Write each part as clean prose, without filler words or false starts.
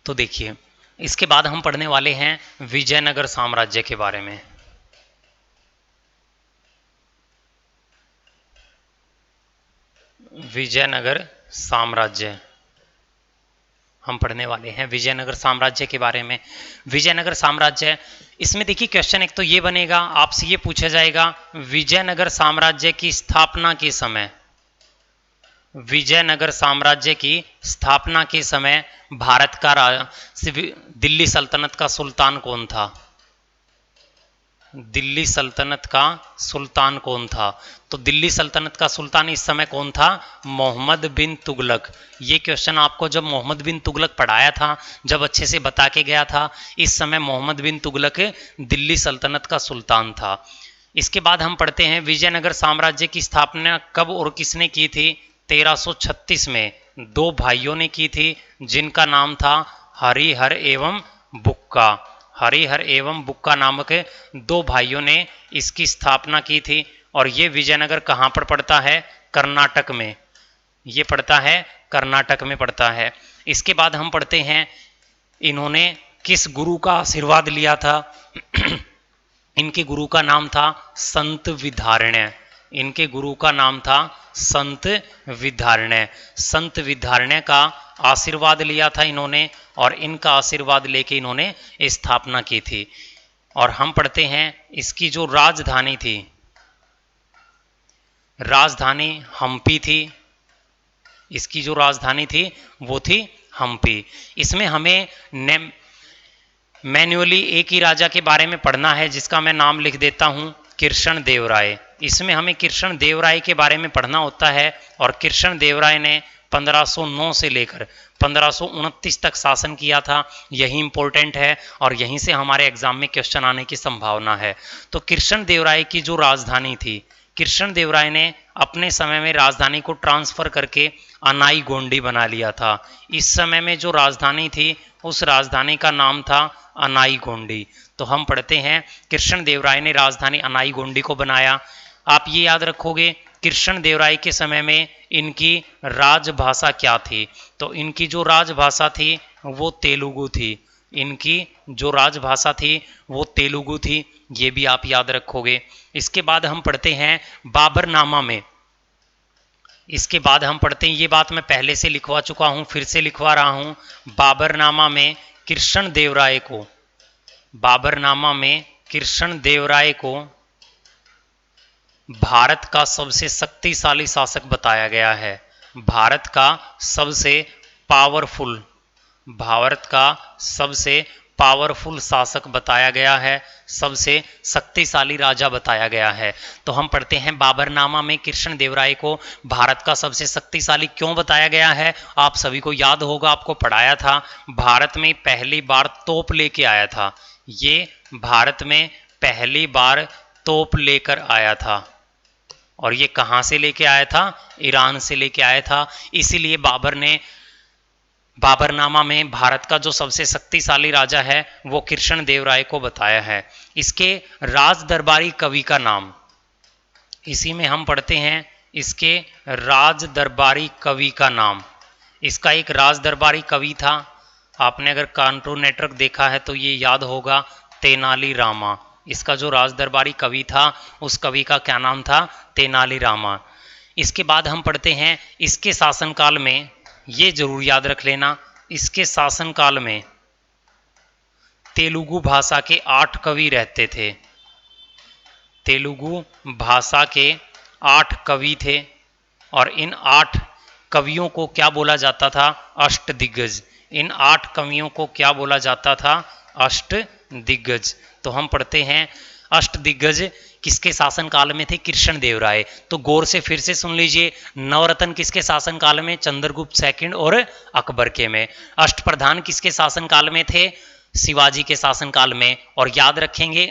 तो देखिए, इसके बाद हम पढ़ने वाले हैं विजयनगर साम्राज्य के बारे में। विजयनगर साम्राज्य हम पढ़ने वाले हैं विजयनगर साम्राज्य के बारे में। विजयनगर साम्राज्य, इसमें देखिए क्वेश्चन एक तो ये बनेगा, आपसे ये पूछा जाएगा विजयनगर साम्राज्य की स्थापना के समय, विजयनगर साम्राज्य की स्थापना के समय भारत का दिल्ली सल्तनत का सुल्तान कौन था? दिल्ली सल्तनत का सुल्तान कौन था? तो दिल्ली सल्तनत का सुल्तान इस समय कौन था? मोहम्मद बिन तुगलक। ये क्वेश्चन आपको जब मोहम्मद बिन तुगलक पढ़ाया था, जब अच्छे से बता के गया था, इस समय मोहम्मद बिन तुगलक दिल्ली सल्तनत का सुल्तान था। इसके बाद हम पढ़ते हैं विजयनगर साम्राज्य की स्थापना कब और किसने की थी? 1336 में दो भाइयों ने की थी, जिनका नाम था हरिहर एवं बुक्का। हरिहर एवं बुक्का नामक दो भाइयों ने इसकी स्थापना की थी। और ये विजयनगर कहाँ पर पड़ता है? कर्नाटक में। ये पड़ता है कर्नाटक में पड़ता है। इसके बाद हम पढ़ते हैं इन्होंने किस गुरु का आशीर्वाद लिया था? इनके गुरु का नाम था संत विधारण्य। इनके गुरु का नाम था संत विधारण्य। संत विधारण्य का आशीर्वाद लिया था इन्होंने, और इनका आशीर्वाद लेके इन्होंने स्थापना की थी। और हम पढ़ते हैं इसकी जो राजधानी थी, राजधानी हम्पी थी। इसकी जो राजधानी थी वो थी हम्पी। इसमें हमें मैन्युअली एक ही राजा के बारे में पढ़ना है, जिसका मैं नाम लिख देता हूं, कृष्ण देव राय। इसमें हमें कृष्ण देव राय के बारे में पढ़ना होता है। और कृष्ण देव राय ने 1509 से लेकर 1529 तक शासन किया था। यही इंपॉर्टेंट है और यहीं से हमारे एग्जाम में क्वेश्चन आने की संभावना है। तो कृष्ण देव राय की जो राजधानी थी, कृष्ण देव राय ने अपने समय में राजधानी को ट्रांसफर करके अनाई गोंडी बना लिया था। इस समय में जो राजधानी थी, उस राजधानी का नाम था अनाई गोंडी। तो हम पढ़ते हैं कृष्ण देव राय ने राजधानी अनाई गोंडी को बनाया। आप ये याद रखोगे कृष्ण देव राय के समय में इनकी राजभाषा क्या थी? तो इनकी जो राजभाषा थी वो तेलुगु थी। इनकी जो राजभाषा थी वो तेलुगु थी, ये भी आप याद रखोगे। इसके बाद हम पढ़ते हैं बाबरनामा में। इसके बाद हम पढ़ते हैं, ये बात मैं पहले से लिखवा चुका हूं, फिर से लिखवा रहा हूं। बाबरनामा में कृष्ण देव राय को, बाबरनामा में कृष्ण देव राय को भारत का सबसे शक्तिशाली शासक बताया गया है। भारत का सबसे पावरफुल, भारत का सबसे पावरफुल शासक बताया गया है, सबसे शक्तिशाली राजा बताया गया है। तो हम पढ़ते हैं बाबरनामा में कृष्ण देव राय को भारत का सबसे शक्तिशाली क्यों बताया गया है? आप सभी को याद होगा, आपको पढ़ाया था, भारत में पहली बार तोप लेके आया था। ये भारत में पहली बार तोप लेकर आया था। और ये कहां से लेके आया था? ईरान से लेके आया था। इसीलिए बाबर ने बाबरनामा में भारत का जो सबसे शक्तिशाली राजा है वो कृष्ण देव राय को बताया है। इसके राज दरबारी कवि का नाम, इसी में हम पढ़ते हैं इसके राज दरबारी कवि का नाम। इसका एक राज दरबारी कवि था, आपने अगर कार्टून नेटवर्क देखा है तो ये याद होगा, तेनाली रामा। इसका जो राज दरबारी कवि था उस कवि का क्या नाम था? तेनाली रामा। इसके बाद हम पढ़ते हैं इसके शासनकाल में, ये जरूर याद रख लेना, इसके शासनकाल में तेलुगु भाषा के 8 कवि रहते थे। तेलुगु भाषा के 8 कवि थे और इन 8 कवियों को क्या बोला जाता था? अष्टदिग्गज। इन 8 कवियों को क्या बोला जाता था? अष्टदिग्गज। तो हम पढ़ते हैं अष्टदिग्गज किसके शासनकाल में थे? कृष्ण देव राय। तो गौर से फिर से सुन लीजिए, नवरत्न किसके शासनकाल में? चंद्रगुप्त सेकंड और अकबर के में। अष्टप्रधान किसके शासनकाल में थे? शिवाजी के शासनकाल में। और याद रखेंगे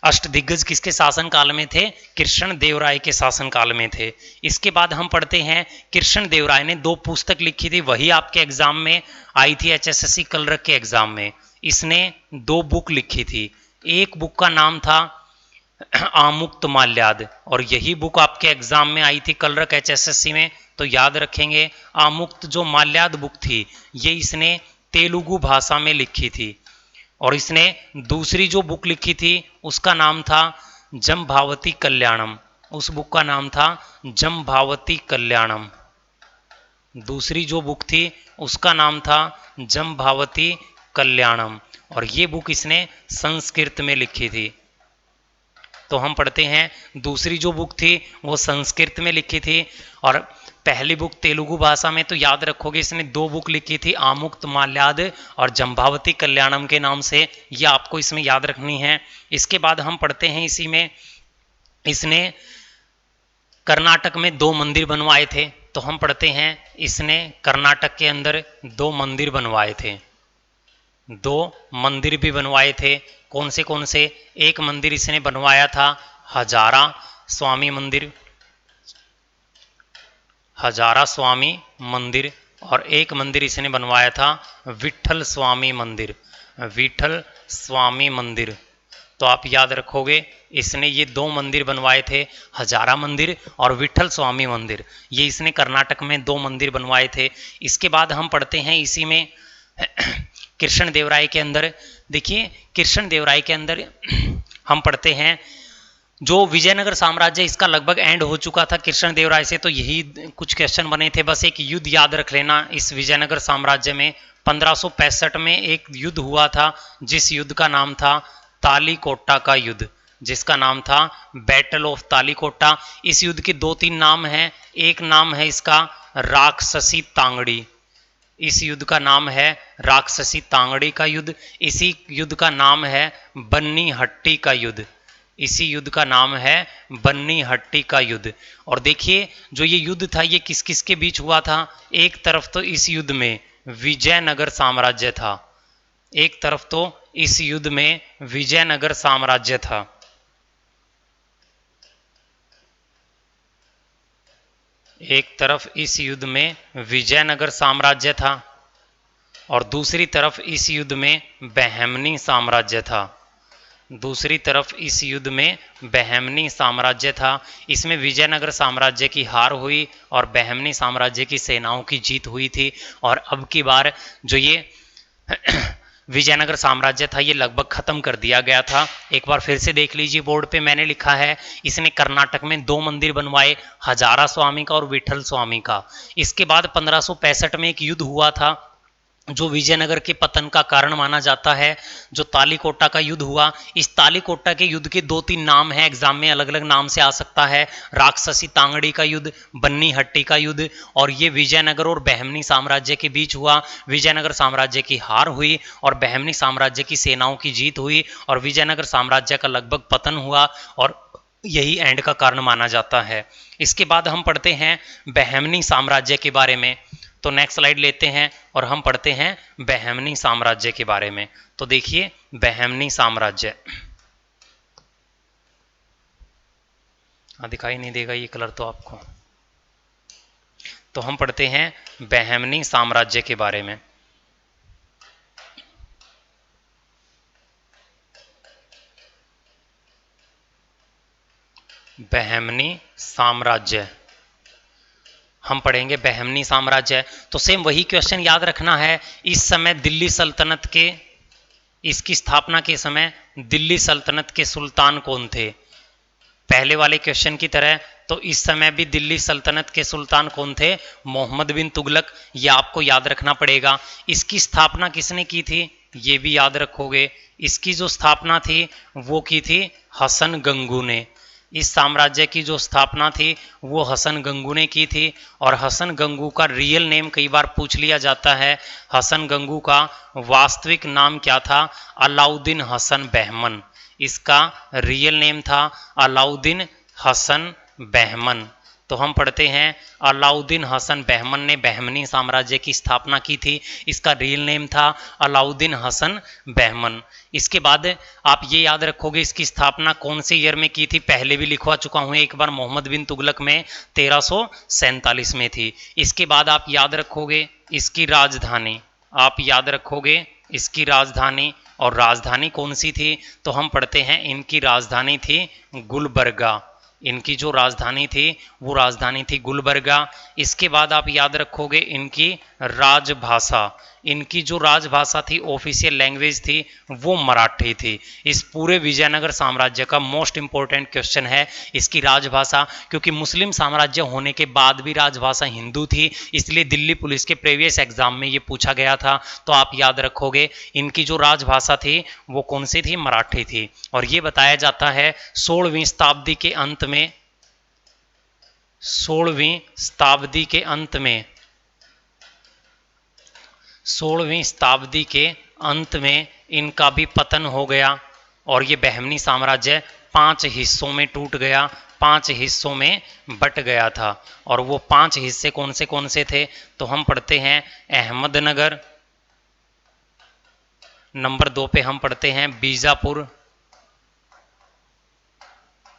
अष्टदिग्गज किसके शासनकाल में थे? कृष्ण देव राय के शासनकाल में थे। इसके बाद हम पढ़ते हैं कृष्ण देव राय ने 2 पुस्तक लिखी थी, वही आपके एग्जाम में आई थी, HSSC कलरक के एग्जाम में। इसने 2 बुक लिखी थी। एक बुक का नाम था आमुक्त माल्याद, और यही बुक आपके एग्जाम में आई थी कलरक HSSC में। तो याद रखेंगे आमुक्त जो माल्याद बुक थी, ये इसने तेलुगु भाषा में लिखी थी। और इसने दूसरी जो बुक लिखी थी उसका नाम था जम्भावती कल्याणम। उस बुक का नाम था जम्भावती कल्याणम। दूसरी जो बुक थी उसका नाम था जम्भावती कल्याणम, और ये बुक इसने संस्कृत में लिखी थी। तो हम पढ़ते हैं दूसरी जो बुक थी वो संस्कृत में लिखी थी, और पहली बुक तेलुगु भाषा में। तो याद रखोगे इसने दो बुक लिखी थी, आमुक्त माल्याद और जम्भावती कल्याणम के नाम से, ये आपको इसमें याद रखनी है। इसके बाद हम पढ़ते हैं इसी में इसने कर्नाटक में 2 मंदिर बनवाए थे। तो हम पढ़ते हैं इसने कर्नाटक के अंदर 2 मंदिर बनवाए थे। 2 मंदिर भी बनवाए थे। कौन से? एक मंदिर इसने बनवाया था हजारा स्वामी मंदिर, हजारा स्वामी मंदिर, और एक मंदिर इसने बनवाया था विठल स्वामी मंदिर, विठल स्वामी मंदिर। तो आप याद रखोगे इसने ये 2 मंदिर बनवाए थे, हजारा मंदिर और विठल स्वामी मंदिर। ये इसने कर्नाटक में 2 मंदिर बनवाए थे। इसके बाद हम पढ़ते हैं इसी में कृष्ण देवराय के अंदर। देखिए कृष्ण देवराय के अंदर हम पढ़ते हैं जो विजयनगर साम्राज्य इसका लगभग एंड हो चुका था कृष्ण देवराय से। तो यही कुछ क्वेश्चन बने थे, बस एक युद्ध याद रख लेना। इस विजयनगर साम्राज्य में 1565 में एक युद्ध हुआ था, जिस युद्ध का नाम था तालीकोटा का युद्ध, जिसका नाम था बैटल ऑफ तालीकोटा। इस युद्ध के 2-3 नाम हैं। एक नाम है इसका राक्षसी तांगड़ी, इस युद्ध का नाम है राक्षसी तांगड़ी का युद्ध। इसी युद्ध का नाम है बन्नी हट्टी का युद्ध, इसी युद्ध का नाम है बन्नी हट्टी का युद्ध। और देखिए जो ये युद्ध था ये किस किस के बीच हुआ था। एक तरफ तो इस युद्ध में विजयनगर साम्राज्य था, एक तरफ तो इस युद्ध में विजयनगर साम्राज्य था, एक तरफ इस युद्ध में विजयनगर साम्राज्य था और दूसरी तरफ इस युद्ध में बहमनी साम्राज्य था, दूसरी तरफ इस युद्ध में बहमनी साम्राज्य था। इसमें विजयनगर साम्राज्य की हार हुई और बहमनी साम्राज्य की सेनाओं की जीत हुई थी। और अब की बार जो ये विजयनगर साम्राज्य था ये लगभग खत्म कर दिया गया था। एक बार फिर से देख लीजिए, बोर्ड पे मैंने लिखा है इसने कर्नाटक में 2 मंदिर बनवाए, हजारा स्वामी का और विठल स्वामी का। इसके बाद 1565 में एक युद्ध हुआ था जो विजयनगर के पतन का कारण माना जाता है, जो तालीकोटा का युद्ध हुआ। इस तालीकोटा के युद्ध के 2-3 नाम हैं, एग्जाम में अलग अलग नाम से आ सकता है। राक्षसी तांगड़ी का युद्ध, बन्नी हट्टी का युद्ध, और ये विजयनगर और बहमनी साम्राज्य के बीच हुआ। विजयनगर साम्राज्य की हार हुई और बहमनी साम्राज्य की सेनाओं की जीत हुई और विजयनगर साम्राज्य का लगभग पतन हुआ, और यही एंड का कारण माना जाता है। इसके बाद हम पढ़ते हैं बहमनी साम्राज्य के बारे में। तो नेक्स्ट स्लाइड लेते हैं और हम पढ़ते हैं बहमनी साम्राज्य के बारे में। तो देखिए बहमनी साम्राज्य, दिखाई नहीं देगा ये कलर तो आपको। तो हम पढ़ते हैं बहमनी साम्राज्य के बारे में। बहमनी साम्राज्य हम पढ़ेंगे, बहमनी साम्राज्य। तो सेम वही क्वेश्चन याद रखना है। इस समय दिल्ली सल्तनत के, इसकी स्थापना के समय दिल्ली सल्तनत के सुल्तान कौन थे? पहले वाले क्वेश्चन की तरह तो इस समय भी दिल्ली सल्तनत के सुल्तान कौन थे? मोहम्मद बिन तुगलक। ये आपको याद रखना पड़ेगा। इसकी स्थापना किसने की थी? ये भी याद रखोगे। इसकी जो स्थापना थी वो की थी हसन गंगू ने। इस साम्राज्य की जो स्थापना थी वो हसन गंगू ने की थी। और हसन गंगू का रियल नेम कई बार पूछ लिया जाता है। हसन गंगू का वास्तविक नाम क्या था? अलाउद्दीन हसन बहमन। इसका रियल नेम था अलाउद्दीन हसन बहमन। तो हम पढ़ते हैं अलाउद्दीन हसन बहमन ने बहमनी साम्राज्य की स्थापना की थी। इसका रियल नेम था अलाउद्दीन हसन बहमन। इसके बाद आप ये याद रखोगे इसकी स्थापना कौन से ईयर में की थी? पहले भी लिखवा चुका हूँ एक बार, मोहम्मद बिन तुगलक में 1347 में थी। इसके बाद आप याद रखोगे इसकी राजधानी, आप याद रखोगे इसकी राजधानी, और राजधानी कौन सी थी? तो हम पढ़ते हैं इनकी राजधानी थी गुलबर्गा। इनकी जो राजधानी थी वो राजधानी थी गुलबर्गा। इसके बाद आप याद रखोगे इनकी राजभाषा, इनकी जो राजभाषा थी, ऑफिशियल लैंग्वेज थी, वो मराठी थी। इस पूरे विजयनगर साम्राज्य का मोस्ट इंपॉर्टेंट क्वेश्चन है इसकी राजभाषा, क्योंकि मुस्लिम साम्राज्य होने के बाद भी राजभाषा हिंदू थी, इसलिए दिल्ली पुलिस के प्रीवियस एग्जाम में ये पूछा गया था। तो आप याद रखोगे इनकी जो राजभाषा थी वो कौन सी थी, मराठी थी। और ये बताया जाता है 16वीं शताब्दी के अंत में, 16वीं शताब्दी के अंत में, 16वीं शताब्दी के अंत में इनका भी पतन हो गया और ये बहमनी साम्राज्य 5 हिस्सों में टूट गया, 5 हिस्सों में बट गया था। और वो 5 हिस्से कौन से थे, तो हम पढ़ते हैं अहमदनगर, नंबर 2 पे हम पढ़ते हैं बीजापुर,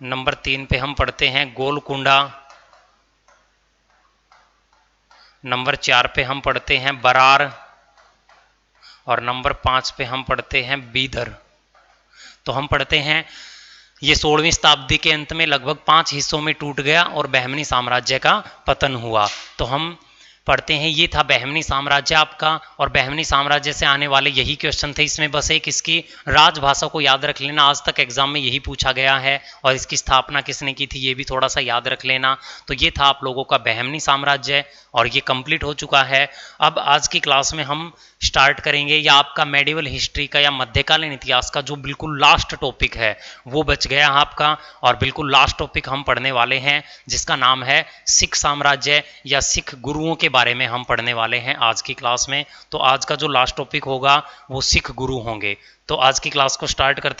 नंबर 3 पे हम पढ़ते हैं गोलकुंडा, नंबर 4 पे हम पढ़ते हैं बरार, और नंबर 5 पे हम पढ़ते हैं बीदर। तो हम पढ़ते हैं ये 16वीं शताब्दी के अंत में लगभग 5 हिस्सों में टूट गया और बहमनी साम्राज्य का पतन हुआ। तो हम पढ़ते हैं ये था बहमनी साम्राज्य आपका, और बहमनी साम्राज्य से आने वाले यही क्वेश्चन थे। इसमें बस एक इसकी राजभाषा को याद रख लेना, आज तक एग्जाम में यही पूछा गया है, और इसकी स्थापना किसने की थी ये भी थोड़ा सा याद रख लेना। तो ये था आप लोगों का बहमनी साम्राज्य, और ये कंप्लीट हो चुका है। अब आज की क्लास में हम स्टार्ट करेंगे या आपका मेडिवल हिस्ट्री का या मध्यकालीन इतिहास का जो बिल्कुल लास्ट टॉपिक है वो बच गया आपका, और बिल्कुल लास्ट टॉपिक हम पढ़ने वाले हैं जिसका नाम है सिख साम्राज्य या सिख गुरुओं के बारे में हम पढ़ने वाले हैं आज की क्लास में। तो आज का जो लास्ट टॉपिक होगा वो सिख गुरु होंगे। तो आज की क्लास को स्टार्ट करते